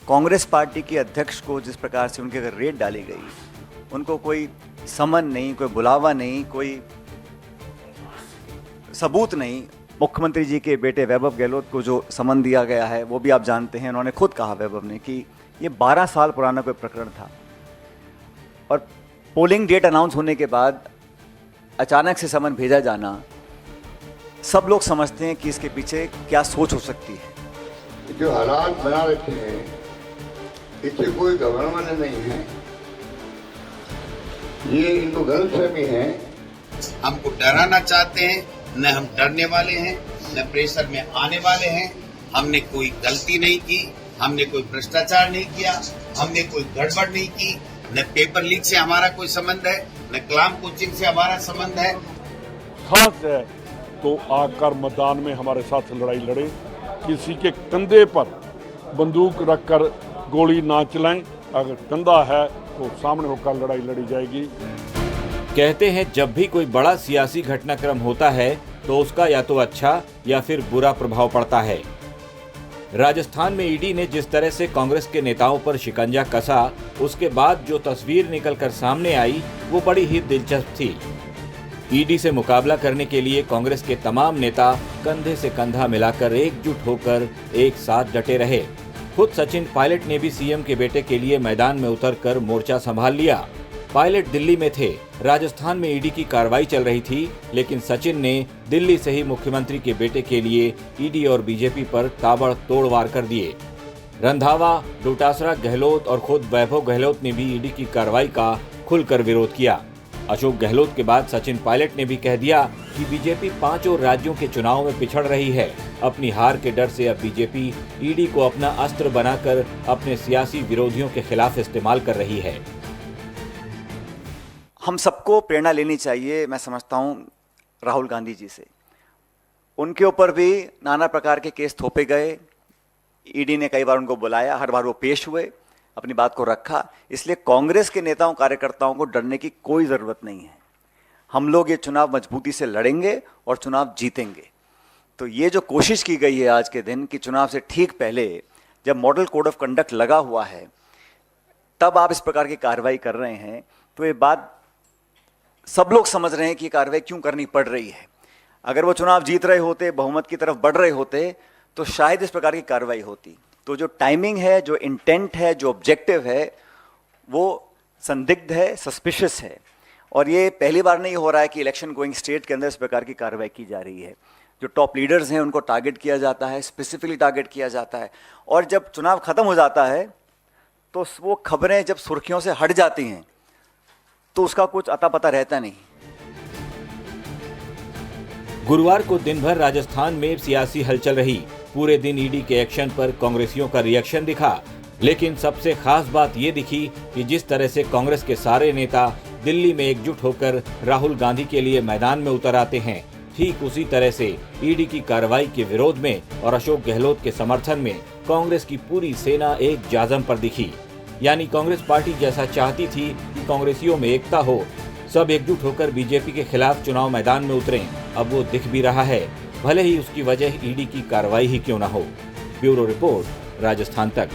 Congress party के अध्यक्ष को जिस प्रकार से उनके अगर रेड डाली गई, उनको कोई समन नहीं, कोई बुलावा नहीं, कोई सबूत नहीं। मुख्यमंत्री जी के बेटे वैभव गहलोत को जो समन दिया गया है वो भी आप जानते हैं। उन्होंने खुद कहा, वैभव ने, कि ये 12 साल पुराना कोई प्रकरण था और पोलिंग डेट अनाउंस होने के बाद अचानक से समन भेजा जाना, सब लोग समझते हैं कि इसके पीछे क्या सोच हो सकती है। जो हालात बना रखे हैं इससे कोई घबराना नहीं है, ये इनको गलतफहमी है। हमको डराना चाहते हैं, न हम डरने वाले हैं, न प्रेशर में आने वाले हैं। हमने कोई गलती नहीं की, हमने कोई भ्रष्टाचार नहीं किया, हमने कोई गड़बड़ नहीं की, न पेपर लीक से हमारा कोई संबंध है, न कलाम कोचिंग से हमारा संबंध है। खास है तो आकर मैदान में हमारे साथ लड़ाई लड़े, किसी के कंधे पर बंदूक रखकर गोली ना चलाएं। अगर कंधा है तो सामने होकर लड़ाई लड़ी जाएगी। कहते हैं जब भी कोई बड़ा सियासी घटनाक्रम होता है तो उसका या तो अच्छा या फिर बुरा प्रभाव पड़ता है। राजस्थान में ईडी ने जिस तरह से कांग्रेस के नेताओं पर शिकंजा कसा, उसके बाद जो तस्वीर निकलकर सामने आई वो बड़ी ही दिलचस्प थी। ईडी से मुकाबला करने के लिए कांग्रेस के तमाम नेता कंधे से कंधा मिलाकर एकजुट होकर एक साथ डटे रहे। खुद सचिन पायलट ने भी सीएम के बेटे के लिए मैदान में उतरकर मोर्चा संभाल लिया। पायलट दिल्ली में थे, राजस्थान में ईडी की कार्रवाई चल रही थी, लेकिन सचिन ने दिल्ली से ही मुख्यमंत्री के बेटे के लिए ईडी और बीजेपी पर ताबड़तोड़ वार कर दिए। रंधावा, डोटासरा, गहलोत और खुद वैभव गहलोत ने भी ईडी की कार्रवाई का खुलकर विरोध किया। अशोक गहलोत के बाद सचिन पायलट ने भी कह दिया कि बीजेपी 5 और राज्यों के चुनाव में पिछड़ रही है। अपनी हार के डर से अब बीजेपी ईडी को अपना अस्त्र बनाकर अपने सियासी विरोधियों के खिलाफ इस्तेमाल कर रही है। हम सबको प्रेरणा लेनी चाहिए, मैं समझता हूं, राहुल गांधी जी से। उनके ऊपर भी नाना प्रकार के केस थोपे गए, ईडी ने कई बार उनको बुलाया, हर बार वो पेश हुए, अपनी बात को रखा। इसलिए कांग्रेस के नेताओं कार्यकर्ताओं को डरने की कोई ज़रूरत नहीं है। हम लोग ये चुनाव मजबूती से लड़ेंगे और चुनाव जीतेंगे। तो ये जो कोशिश की गई है आज के दिन कि चुनाव से ठीक पहले जब मॉडल कोड ऑफ कंडक्ट लगा हुआ है तब आप इस प्रकार की कार्रवाई कर रहे हैं, तो ये बात सब लोग समझ रहे हैं कि कार्रवाई क्यों करनी पड़ रही है। अगर वो चुनाव जीत रहे होते, बहुमत की तरफ बढ़ रहे होते, तो शायद इस प्रकार की कार्रवाई होती। तो जो टाइमिंग है, जो इंटेंट है, जो ऑब्जेक्टिव है, वो संदिग्ध है, सस्पिशियस है। और ये पहली बार नहीं हो रहा है कि इलेक्शन गोइंग स्टेट के अंदर इस प्रकार की कार्रवाई की जा रही है। जो टॉप लीडर्स हैं उनको टारगेट किया जाता है, स्पेसिफिकली टारगेट किया जाता है। और जब चुनाव खत्म हो जाता है तो वो खबरें जब सुर्खियों से हट जाती हैं तो उसका कुछ अता पता रहता नहीं। गुरुवार को दिन भर राजस्थान में सियासी हलचल रही। पूरे दिन ईडी के एक्शन पर कांग्रेसियों का रिएक्शन दिखा, लेकिन सबसे खास बात ये दिखी कि जिस तरह से कांग्रेस के सारे नेता दिल्ली में एकजुट होकर राहुल गांधी के लिए मैदान में उतर आते हैं, ठीक उसी तरह से ईडी की कार्रवाई के विरोध में और अशोक गहलोत के समर्थन में कांग्रेस की पूरी सेना एक जाजम पर दिखी। यानी कांग्रेस पार्टी जैसा चाहती थी कि कांग्रेसियों में एकता हो, सब एकजुट होकर बीजेपी के खिलाफ चुनाव मैदान में उतरें, अब वो दिख भी रहा है, भले ही उसकी वजह ईडी की कार्रवाई ही क्यों न हो। ब्यूरो रिपोर्ट, राजस्थान तक।